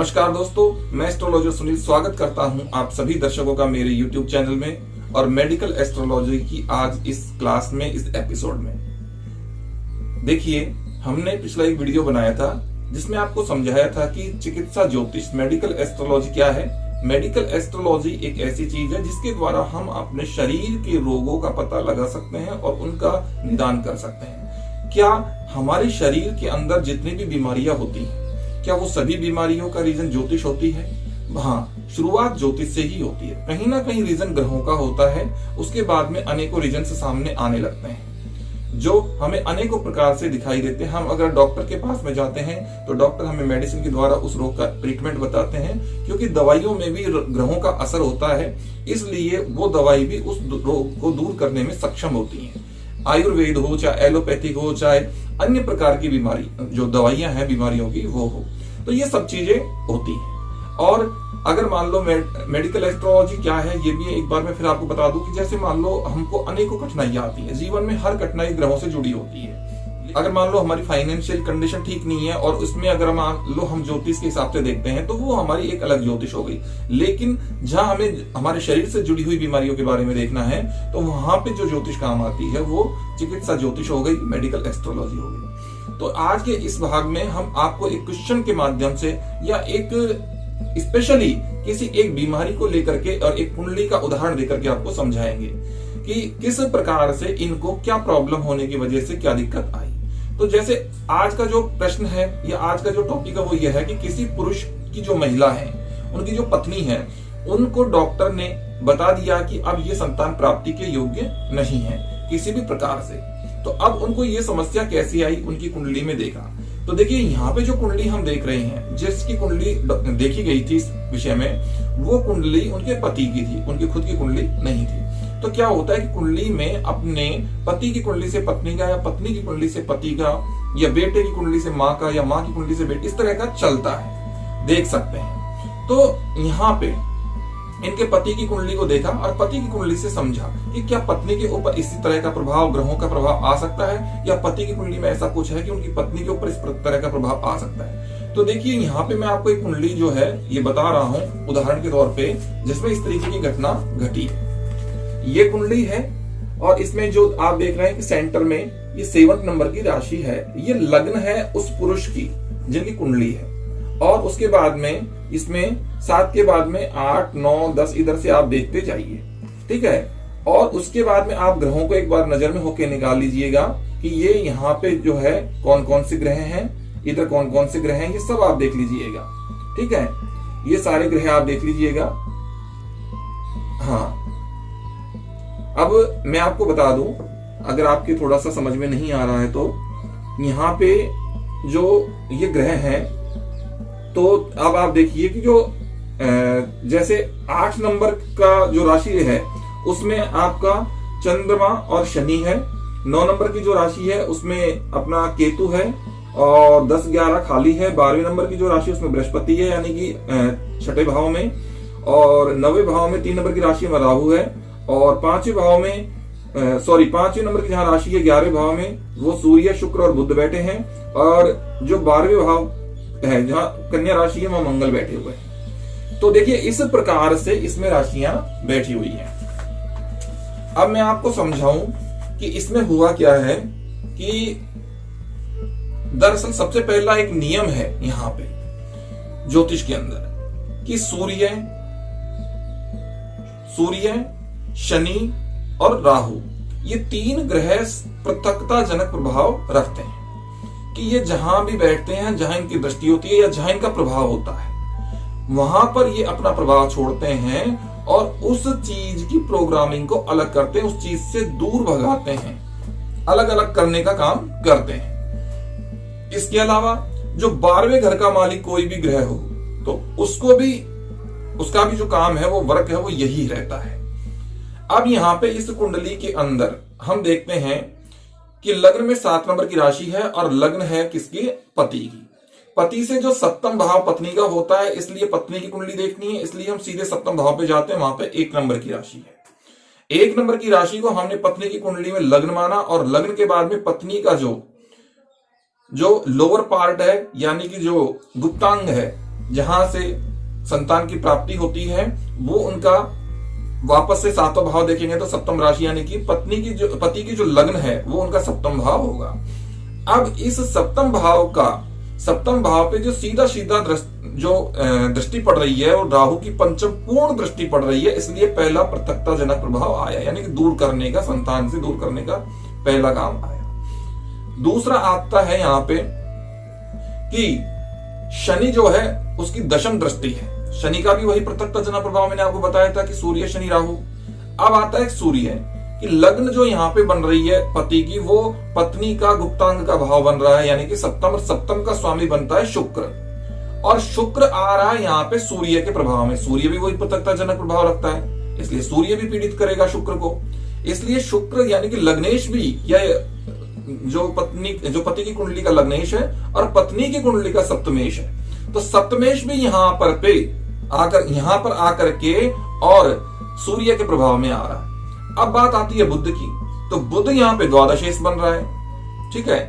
नमस्कार दोस्तों, मैं एस्ट्रोलॉजर सुनील स्वागत करता हूं आप सभी दर्शकों का मेरे YouTube चैनल में और मेडिकल एस्ट्रोलॉजी की आज इस क्लास में, इस एपिसोड में। देखिए, हमने पिछला एक वीडियो बनाया था जिसमें आपको समझाया था कि चिकित्सा ज्योतिष मेडिकल एस्ट्रोलॉजी क्या है। मेडिकल एस्ट्रोलॉजी एक ऐसी चीज है जिसके द्वारा हम अपने शरीर के रोगों का पता लगा सकते हैं और उनका निदान कर सकते हैं। क्या हमारे शरीर के अंदर जितनी भी बीमारियां होती हैं, क्या वो सभी बीमारियों का रीजन ज्योतिष होती है? हाँ, शुरुआत ज्योतिष से ही होती है। कहीं ना कहीं रीजन ग्रहों का होता है, उसके बाद में अनेकों रीजन सामने आने लगते हैं जो हमें अनेकों प्रकार से दिखाई देते हैं। हम अगर डॉक्टर के पास में जाते हैं तो डॉक्टर हमें मेडिसिन के द्वारा उस रोग का ट्रीटमेंट बताते हैं, क्योंकि दवाइयों में भी ग्रहों का असर होता है, इसलिए वो दवाई भी उस रोग को दूर करने में सक्षम होती है। आयुर्वेद हो, चाहे एलोपैथिक हो, चाहे अन्य प्रकार की बीमारी जो दवाइयां हैं बीमारियों की वो हो, तो ये सब चीजें होती हैं। और अगर मान लो मेडिकल एस्ट्रोलॉजी क्या है, ये भी एक बार मैं फिर आपको बता दूं कि जैसे मान लो हमको अनेकों कठिनाइयां आती हैं जीवन में, हर कठिनाई ग्रहों से जुड़ी होती है। अगर मान लो हमारी फाइनेंशियल कंडीशन ठीक नहीं है और उसमें अगर मान लो हम ज्योतिष के हिसाब से देखते हैं तो वो हमारी एक अलग ज्योतिष हो गई। लेकिन जहां हमें हमारे शरीर से जुड़ी हुई बीमारियों के बारे में देखना है तो वहां पे जो ज्योतिष काम आती है वो चिकित्सा ज्योतिष हो गई, मेडिकल एस्ट्रोलॉजी हो गई। तो आज के इस भाग में हम आपको एक क्वेश्चन के माध्यम से या एक स्पेशली किसी एक बीमारी को लेकर के और एक कुंडली का उदाहरण देकर के आपको समझाएंगे कि किस प्रकार से इनको क्या प्रॉब्लम होने की वजह से क्या दिक्कत आई। तो जैसे आज का जो प्रश्न है या आज का जो टॉपिक है वो यह है कि किसी पुरुष की जो महिला है, उनकी जो पत्नी है, उनको डॉक्टर ने बता दिया कि अब ये संतान प्राप्ति के योग्य नहीं है किसी भी प्रकार से। तो अब उनको ये समस्या कैसी आई, उनकी कुंडली में देखा तो देखिए यहाँ पे जो कुंडली हम देख रहे हैं, जिसकी कुंडली देखी गई थी इस विषय में, वो कुंडली उनके पति की थी, उनकी खुद की कुंडली नहीं थी। तो क्या होता है कि कुंडली में अपने पति की कुंडली से पत्नी का या पत्नी की कुंडली से पति का या बेटे की कुंडली से माँ का या माँ की कुंडली से बेटे, इस तरह का चलता है, देख सकते हैं। तो यहाँ पे इनके पति की कुंडली को देखा और पति की कुंडली से समझा कि क्या पत्नी के ऊपर इसी तरह का प्रभाव, ग्रहों का प्रभाव आ सकता है, या पति की कुंडली में ऐसा कुछ है कि उनकी पत्नी के ऊपर इस तरह का प्रभाव आ सकता है। तो देखिए यहाँ पे मैं आपको एक कुंडली जो है ये बता रहा हूँ उदाहरण के तौर पे, जिसमें इस तरीके की घटना घटी है। ये कुंडली है और इसमें जो आप देख रहे हैं कि सेंटर में ये 7 नंबर की राशि है। ये लग्न है उस पुरुष की जिनकी कुंडली है, और उसके बाद में इसमें 7 के बाद में 8, 9, 10 इधर से आप देखते जाइए, ठीक है। और उसके बाद में आप ग्रहों को एक बार नजर में होके निकाल लीजिएगा कि ये यहाँ पे जो है कौन कौन से ग्रह हैं, इधर कौन कौन से ग्रह हैं, ये सब आप देख लीजिएगा, ठीक है। ये सारे ग्रह आप देख लीजिएगा। हाँ, अब मैं आपको बता दूं, अगर आपके थोड़ा सा समझ में नहीं आ रहा है तो यहाँ पे जो ये ग्रह हैं, तो अब आप देखिए कि जो जैसे 8 नंबर का जो राशि है उसमें आपका चंद्रमा और शनि है। 9 नंबर की जो राशि है उसमें अपना केतु है और 10, 11 खाली है। 12वें नंबर की जो राशि उसमें बृहस्पति है, यानी कि 6ठे भाव में, और 9वें भाव में 3 नंबर की राशि में राहु है, और 5वें भाव में 5वें नंबर की जहां राशि है 11वें भाव में वो सूर्य, शुक्र और बुध बैठे हैं, और जो 12वें भाव है जहां कन्या राशि है वहां मंगल बैठे हुए हैं। तो देखिए इस प्रकार से इसमें राशियां बैठी हुई हैं। अब मैं आपको समझाऊं कि इसमें हुआ क्या है कि दरअसल सबसे पहला एक नियम है यहां पे ज्योतिष के अंदर कि सूर्य, शनि और राहु, ये 3 ग्रह पृथकता जनक प्रभाव रखते हैं कि ये जहां भी बैठते हैं, जहां इनकी दृष्टि होती है या जहां इनका प्रभाव होता है, वहां पर ये अपना प्रभाव छोड़ते हैं और उस चीज की प्रोग्रामिंग को अलग करते हैं, उस चीज से दूर भगाते हैं, अलग अलग करने का काम करते हैं। इसके अलावा जो 12वें घर का मालिक कोई भी ग्रह हो तो उसका भी जो काम है, वो वर्क है, वो यही रहता है। अब यहाँ पे इस कुंडली के अंदर हम देखते हैं कि लग्न में 7 नंबर की राशि है और लग्न है किसकी? पति की। पति से जो 7वां भाव पत्नी का होता है, इसलिए पत्नी की कुंडली देखनी है, इसलिए हम सीधे 7वां भाव पे जाते हैं, वहां पे 1 नंबर की राशि है। 1 नंबर की राशि को हमने पत्नी की कुंडली में लग्न माना, और लग्न के बाद में पत्नी का जो लोअर पार्ट है, यानी कि जो गुप्तांग है, जहां से संतान की प्राप्ति होती है वो उनका वापस से सातवां भाव देखेंगे तो सप्तम राशि यानी कि पति की जो लग्न है वो उनका सप्तम भाव होगा। अब इस सप्तम भाव पे जो सीधा दृष्टि पड़ रही है और राहु की पंचम पूर्ण दृष्टि पड़ रही है, इसलिए पहला पृथकताजनक प्रभाव आया, यानी कि दूर करने का, संतान से दूर करने का पहला काम आया। दूसरा आता है यहां पे कि शनि जो है उसकी दशम दृष्टि है। शनि का भी वही पृथकताजनक प्रभाव मैंने आपको बताया था कि सूर्य शनि राहु। अब आता है सूर्य कि लग्न जो यहाँ पे बन रही है पति की, वो पत्नी का गुप्तांग का भाव बन रहा है, यानी कि सप्तम, और सप्तम का स्वामी बनता है शुक्र, और शुक्र आ रहा है यहाँ पे सूर्य के प्रभाव में। सूर्य भी वही पृथकताजनक प्रभाव रखता है, इसलिए सूर्य भी पीड़ित करेगा शुक्र को। इसलिए शुक्र यानी कि लग्नेश भी, या जो पति की कुंडली का लग्नेश है और पत्नी की कुंडली का सप्तमेश है, तो सप्तमेश भी यहाँ पर आकर के और सूर्य के प्रभाव में आ रहा है। अब बात आती है बुध की, तो बुध यहाँ पे द्वादशेष बन रहा है। ठीक है,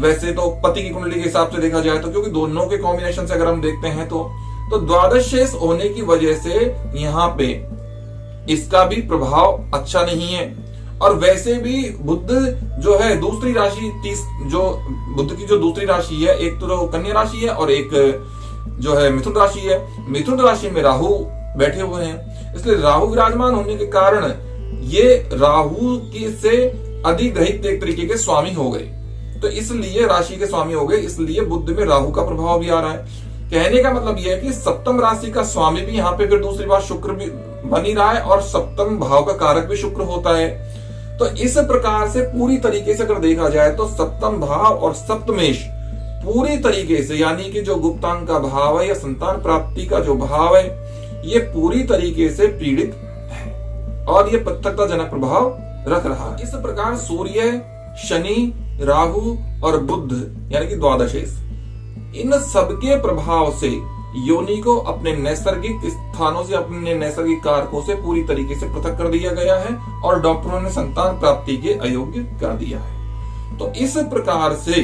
वैसे तो पति की कुंडली के हिसाब से देखा जाए तो, क्योंकि दोनों के कॉम्बिनेशन से अगर हम देखते हैं तो द्वादशेष होने की वजह से यहाँ पे इसका भी प्रभाव अच्छा नहीं है। और वैसे भी बुध जो है दूसरी राशि, बुध की जो दूसरी राशि है, एक तो कन्या राशि है और एक जो है मिथुन राशि है। मिथुन राशि में राहु बैठे हुए हैं, इसलिए राहु विराजमान होने के कारण ये राहु की से अधिग्रहित एक तरीके के स्वामी हो गए, तो इसलिए राशि के स्वामी हो गए, इसलिए बुध में राहु का प्रभाव भी आ रहा है। कहने का मतलब यह है कि सप्तम राशि का स्वामी भी यहाँ पे फिर दूसरी बार शुक्र भी बन ही रहा है, और सप्तम भाव का कारक भी शुक्र होता है। तो इस प्रकार से पूरी तरीके से अगर देखा जाए तो सप्तम भाव और सप्तमेश पूरी तरीके से, यानी कि जो गुप्तांग का भाव है या संतान प्राप्ति का जो भाव है, ये पूरी तरीके से पीड़ित है और ये पृथकताजनक प्रभाव रख रहा है। इस प्रकार सूर्य, शनि, राहु और बुध यानी कि द्वादशेष, इन सबके प्रभाव से योनि को अपने नैसर्गिक स्थानों से, अपने नैसर्गिक कारकों से पूरी तरीके से पृथक कर दिया गया है और डॉक्टरों ने संतान प्राप्ति के अयोग्य कर दिया है। तो इस प्रकार से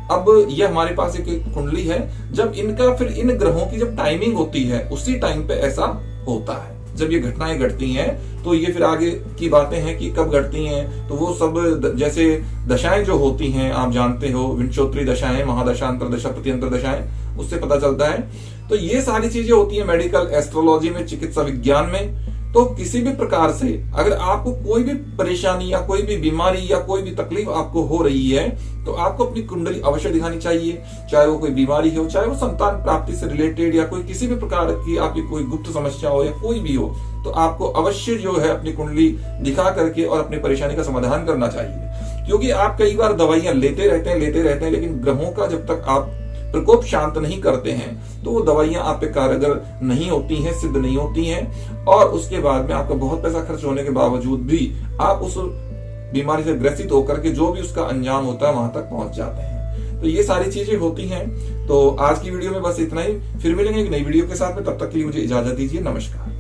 अब ये हमारे पास एक कुंडली है, जब इनका फिर इन ग्रहों की जब टाइमिंग होती है उसी टाइम पे ऐसा होता है। जब ये घटनाएं घटती हैं तो ये फिर आगे की बातें हैं कि कब घटती हैं, तो वो सब जैसे दशाएं जो होती हैं आप जानते हो, विंशोत्तरी दशाएं, महादशा, अंतरदशा, प्रत्यंतर दशाएं, उससे पता चलता है। तो ये सारी चीजें होती हैं मेडिकल एस्ट्रोलॉजी में, चिकित्सा विज्ञान में। तो किसी भी प्रकार से अगर आपको कोई भी परेशानी या कोई भी बीमारी या कोई भी तकलीफ आपको हो रही है तो आपको अपनी कुंडली अवश्य दिखानी चाहिए, चाहे वो कोई बीमारी हो, चाहे वो संतान प्राप्ति से रिलेटेड या कोई किसी भी प्रकार की आपकी कोई गुप्त समस्या हो या कोई भी हो, तो आपको अवश्य जो है अपनी कुंडली दिखा करके और अपनी परेशानी का समाधान करना चाहिए। क्योंकि आप कई बार दवाइयां लेते रहते हैं, लेकिन ग्रहों का जब तक आप प्रकोप शांत नहीं करते हैं तो वो दवाइयां आप पे कारगर नहीं होती हैं, सिद्ध नहीं होती हैं, और उसके बाद में आपका बहुत पैसा खर्च होने के बावजूद भी आप उस बीमारी से ग्रसित होकर के जो भी उसका अंजाम होता है वहां तक पहुंच जाते हैं। तो ये सारी चीजें होती हैं। तो आज की वीडियो में बस इतना ही, फिर मिलेंगे एक नई वीडियो के साथ में, तब तक के लिए मुझे इजाजत दीजिए। नमस्कार।